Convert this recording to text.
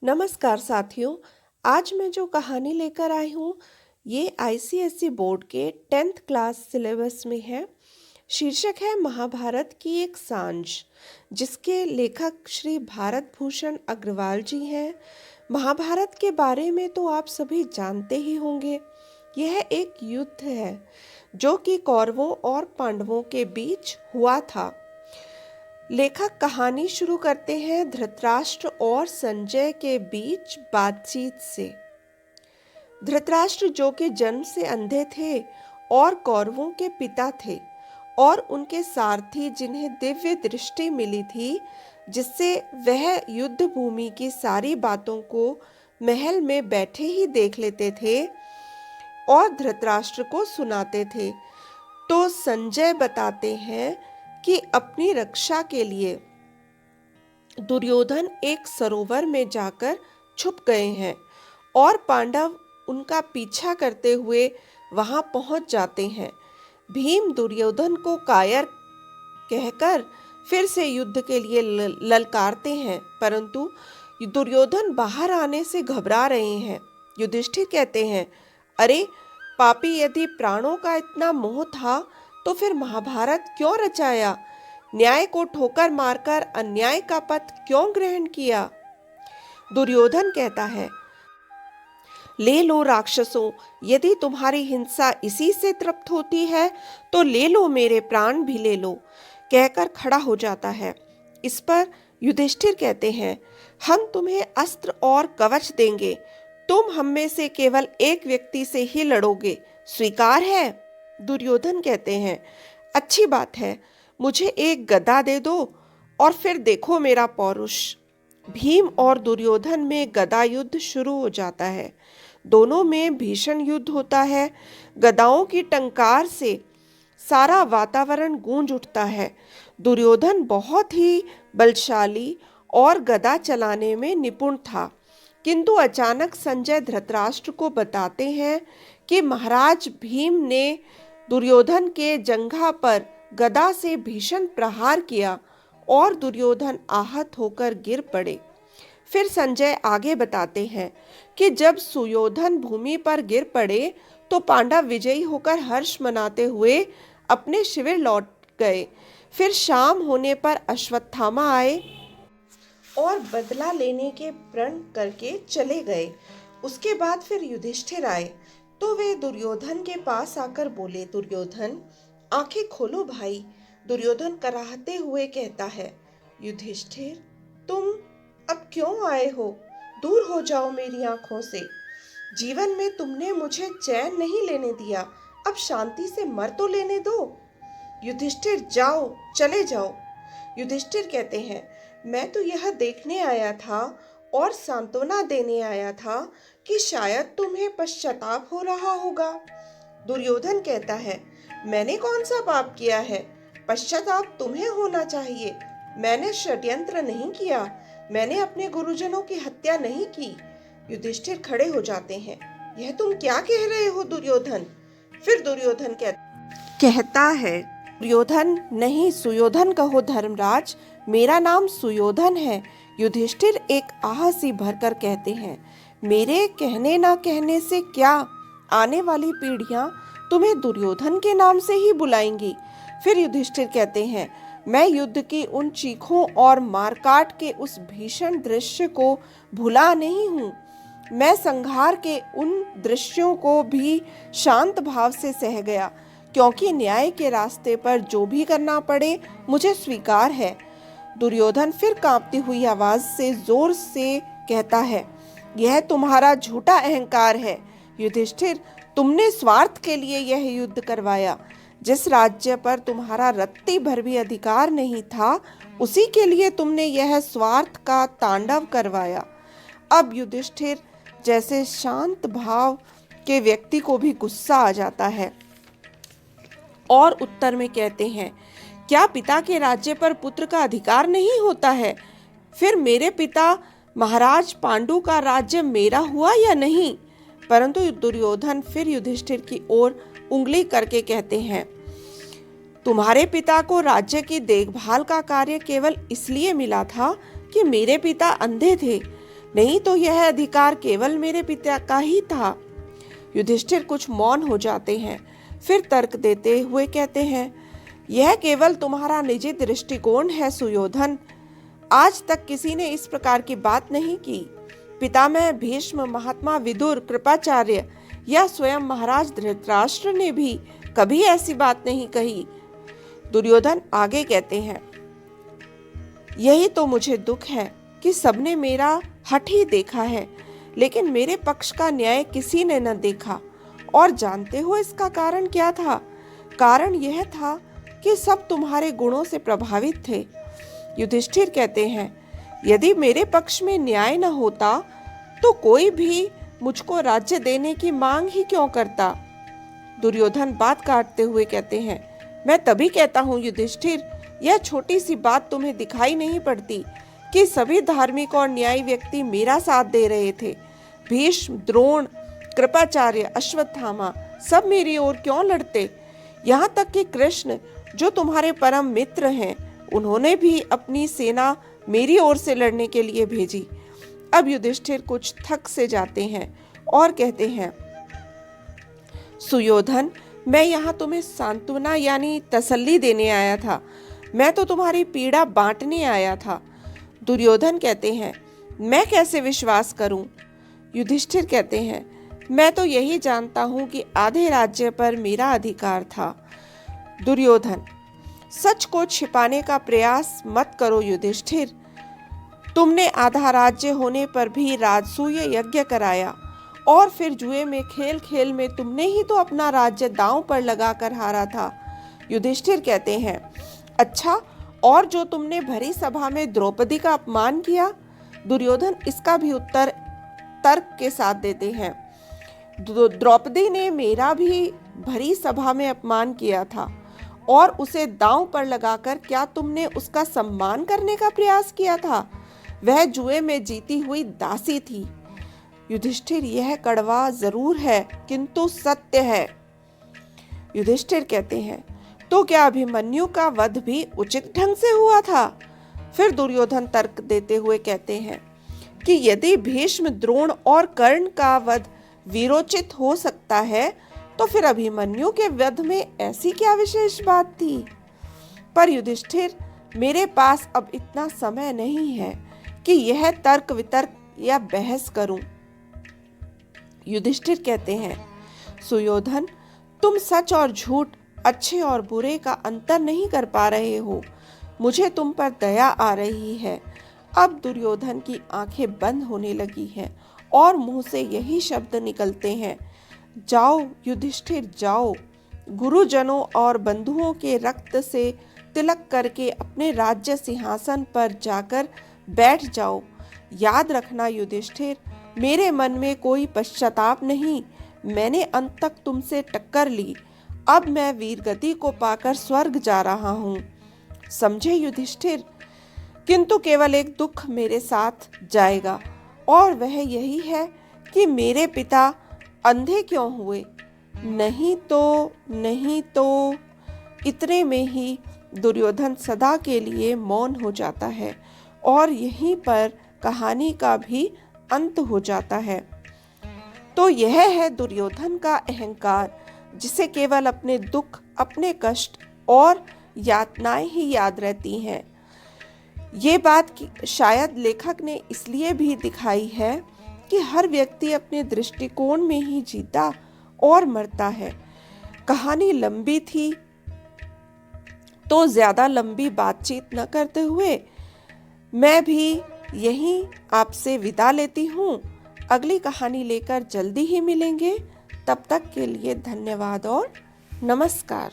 नमस्कार साथियों। आज मैं जो कहानी लेकर आई हूँ ये आईसीएसई बोर्ड के 10th क्लास सिलेबस में है। शीर्षक है महाभारत की एक सांझ, जिसके लेखक श्री भारत भूषण अग्रवाल जी हैं। महाभारत के बारे में तो आप सभी जानते ही होंगे। यह एक युद्ध है जो कि कौरवों और पांडवों के बीच हुआ था। लेखक कहानी शुरू करते हैं धृतराष्ट्र और संजय के बीच बातचीत से। धृतराष्ट्र जो कि जन्म से अंधे थे और कौरवों के पिता थे, और उनके सारथी जिन्हें दिव्य दृष्टि मिली थी, जिससे वह युद्ध भूमि की सारी बातों को महल में बैठे ही देख लेते थे और धृतराष्ट्र को सुनाते थे। तो संजय बताते हैं कि अपनी रक्षा के लिए दुर्योधन एक सरोवर में जाकर छुप गए हैं और पांडव उनका पीछा करते हुए वहां पहुंच जाते हैं। भीम दुर्योधन को कायर कहकर फिर से युद्ध के लिए ललकारते हैं, परंतु दुर्योधन बाहर आने से घबरा रहे हैं। युधिष्ठिर कहते हैं, अरे पापी, यदि प्राणों का इतना मोह था तो फिर महाभारत क्यों रचाया? न्याय को ठोकर मारकर अन्याय का पथ क्यों ग्रहण किया? दुर्योधन कहता है, ले लो राक्षसों, यदि तुम्हारी हिंसा इसी से तृप्त होती है तो ले लो, मेरे प्राण भी ले लो, कहकर खड़ा हो जाता है। इस पर युधिष्ठिर कहते हैं, हम तुम्हें अस्त्र और कवच देंगे, तुम हम में से केवल एक व्यक्ति से ही लड़ोगे, स्वीकार है? दुर्योधन कहते हैं, अच्छी बात है, मुझे एक गदा दे दो और फिर देखो मेरा पौरुष। भीम और दुर्योधन में गदा युद्ध शुरू हो जाता है। दोनों में भीषण युद्ध होता है। गदाओं की टंकार से सारा वातावरण गूंज उठता है। दुर्योधन बहुत ही बलशाली और गदा चलाने में निपुण था, किंतु अचानक संजय धृतराष्ट्र को बताते हैं कि महाराज भीम ने दुर्योधन के जंघा पर गदा से भीषण प्रहार किया और दुर्योधन आहत होकर गिर पड़े। फिर संजय आगे बताते हैं कि जब सुयोधन भूमि पर गिर पड़े तो पांडव विजयी होकर हर्ष मनाते हुए अपने शिविर लौट गए। फिर शाम होने पर अश्वत्थामा आए और बदला लेने के प्रण करके चले गए। उसके बाद फिर युधिष्ठिर आए तो वे दुर्योधन के पास आकर बोले, दुर्योधन आंखें खोलो भाई। दुर्योधन कराहते हुए कहता है, युधिष्ठिर तुम अब क्यों आए हो? दूर हो जाओ मेरी आंखों से। जीवन में तुमने मुझे चैन नहीं लेने दिया, अब शांति से मर तो लेने दो। युधिष्ठिर जाओ, चले जाओ। युधिष्ठिर कहते हैं, मैं तो यह देखने आया था और सांत्वना देने आया था कि शायद तुम्हें पश्चाताप हो रहा होगा। दुर्योधन कहता है, मैंने कौन सा पाप किया है? पश्चाताप तुम्हें होना चाहिए। मैंने षड्यंत्र नहीं किया, मैंने अपने गुरुजनों की हत्या नहीं की। युधिष्ठिर खड़े हो जाते हैं, यह तुम क्या कह रहे हो दुर्योधन? फिर दुर्योधन कहता है, दुर्योधन नहीं सुयोधन कहो धर्मराज, मेरा नाम सुयोधन है। युधिष्ठिर एक आह सी भरकर कहते हैं, मेरे कहने ना कहने से क्या आने वाली पीढ़ियां तुम्हें दुर्योधन के नाम से ही बुलाएंगी। फिर युधिष्ठिर कहते हैं, मैं युद्ध की उन चीखों और मारकाट के उस भीषण दृश्य को भुला नहीं हूँ। मैं संहार के उन दृश्यों को भी शांत भाव से सह गया, क्योंकि न्याय के रास्ते पर जो भी करना पड़े मुझे स्वीकार है। दुर्योधन फिर कांपती हुई आवाज से जोर से कहता है, यह तुम्हारा झूठा अहंकार है। युधिष्ठिर, तुमने स्वार्थ के लिए यह युद्ध करवाया। जिस राज्य पर तुम्हारा रत्ती भर भी अधिकार नहीं था, उसी के लिए तुमने यह स्वार्थ का तांडव करवाया। अब युधिष्ठिर जैसे शांत भाव के व्यक्ति को भी गुस्सा आ जाता है और उत्तर में कहते हैं, क्या पिता के राज्य पर पुत्र का अधिकार नहीं होता है? फिर मेरे पिता महाराज पांडु का राज्य मेरा हुआ या नहीं? परंतु दुर्योधन फिर युधिष्ठिर की ओर उंगली करके कहते हैं, तुम्हारे पिता को राज्य की देखभाल का कार्य केवल इसलिए मिला था कि मेरे पिता अंधे थे, नहीं तो यह अधिकार केवल मेरे पिता का ही था। युधिष्ठिर कुछ मौन हो जाते हैं, फिर तर्क देते हुए कहते हैं, यह केवल तुम्हारा निजी दृष्टिकोण है सुयोधन। आज तक किसी ने इस प्रकार की बात नहीं की। पितामह भीष्म, महात्मा विदुर, कृपाचार्य या स्वयं महाराज धृतराष्ट्र ने भी कभी ऐसी बात नहीं कही। दुर्योधन आगे कहते हैं, यही तो मुझे दुख है कि सबने मेरा हठ ही देखा है, लेकिन मेरे पक्ष का न्याय किसी ने न देखा। और जानते हो इसका कारण क्या था? कारण यह था कि सब तुम्हारे गुणों से प्रभावित थे। युधिष्ठिर कहते हैं, यदि मेरे पक्ष में न्याय न होता तो कोई भी मुझको राज्य देने की मांग ही क्यों करता। दुर्योधन बात काटते हुए कहते हैं, मैं तभी कहता हूँ युधिष्ठिर, यह छोटी सी बात तुम्हें दिखाई नहीं पड़ती कि सभी धार्मिक और न्यायी व्यक्ति मेरा साथ दे रहे थे। भीष्म, द्रोण, कृपाचार्य, अश्वत्थामा सब मेरी ओर क्यों लड़ते। यहाँ तक कि कृष्ण जो तुम्हारे परम मित्र हैं, उन्होंने भी अपनी सेना मेरी ओर से लड़ने के लिए भेजी। अब युधिष्ठिर कुछ थक से जाते हैं और कहते हैं, सुयोधन, मैं यहाँ तुम्हें सांत्वना यानी तसल्ली देने आया था। मैं तो तुम्हारी पीड़ा बांटने आया था। दुर्योधन कहते हैं, मैं कैसे विश्वास करूं? युधिष्ठिर कहते हैं, मैं तो यही जानता हूं कि आधे राज्य पर मेरा अधिकार था। दुर्योधन, सच को छिपाने का प्रयास मत करो युधिष्ठिर। तुमने आधा राज्य होने पर भी राजसूय यज्ञ कराया और फिर जुए में खेल खेल में तुमने ही तो अपना राज्य दांव पर लगाकर हारा था। युधिष्ठिर कहते हैं, अच्छा, और जो तुमने भरी सभा में द्रौपदी का अपमान किया। दुर्योधन इसका भी उत्तर तर्क के साथ देते हैं, द्रौपदी ने मेरा भी भरी सभा में अपमान किया था और उसे दांव पर लगाकर क्या तुमने उसका सम्मान करने का प्रयास किया था? वह जुए में जीती हुई दासी थी। युधिष्ठिर, यह कड़वा जरूर है किंतु सत्य है। युधिष्ठिर कहते हैं, तो क्या अभिमन्यु का वध भी उचित ढंग से हुआ था? फिर दुर्योधन तर्क देते हुए कहते हैं कि यदि भीष्म, द्रोण और कर्ण का वध वीरोचित हो सकता है तो फिर अभिमन्यु के वध में ऐसी क्या विशेष बात थी? पर युधिष्ठिर, मेरे पास अब इतना समय नहीं है कि यह तर्क वितर्क या बहस करूं। युधिष्ठिर कहते हैं, सुयोधन, तुम सच और झूठ, अच्छे और बुरे का अंतर नहीं कर पा रहे हो। मुझे तुम पर दया आ रही है। अब दुर्योधन की आंखें बंद होने लगी हैं और मुंह से यही शब्द निकलते हैं, जाओ युधिष्ठिर जाओ, गुरुजनों और बंधुओं के रक्त से तिलक करके अपने राज्य सिंहासन पर जाकर बैठ जाओ। याद रखना युधिष्ठिर, मेरे मन में कोई पश्चाताप नहीं। मैंने अंत तक तुमसे टक्कर ली। अब मैं वीरगति को पाकर स्वर्ग जा रहा हूँ। समझे युधिष्ठिर? किंतु केवल एक दुख मेरे साथ जाएगा और वह यही है कि मेरे पिता अंधे क्यों हुए। नहीं तो इतने में ही दुर्योधन सदा के लिए मौन हो जाता है और यहीं पर कहानी का भी अंत हो जाता है। तो यह है दुर्योधन का अहंकार, जिसे केवल अपने दुख, अपने कष्ट और यातनाएं ही याद रहती हैं। ये बात शायद लेखक ने इसलिए भी दिखाई है कि हर व्यक्ति अपने दृष्टिकोण में ही जीता और मरता है। कहानी लंबी थी तो ज्यादा लंबी बातचीत न करते हुए मैं भी यहीं आपसे विदा लेती हूँ। अगली कहानी लेकर जल्दी ही मिलेंगे। तब तक के लिए धन्यवाद और नमस्कार।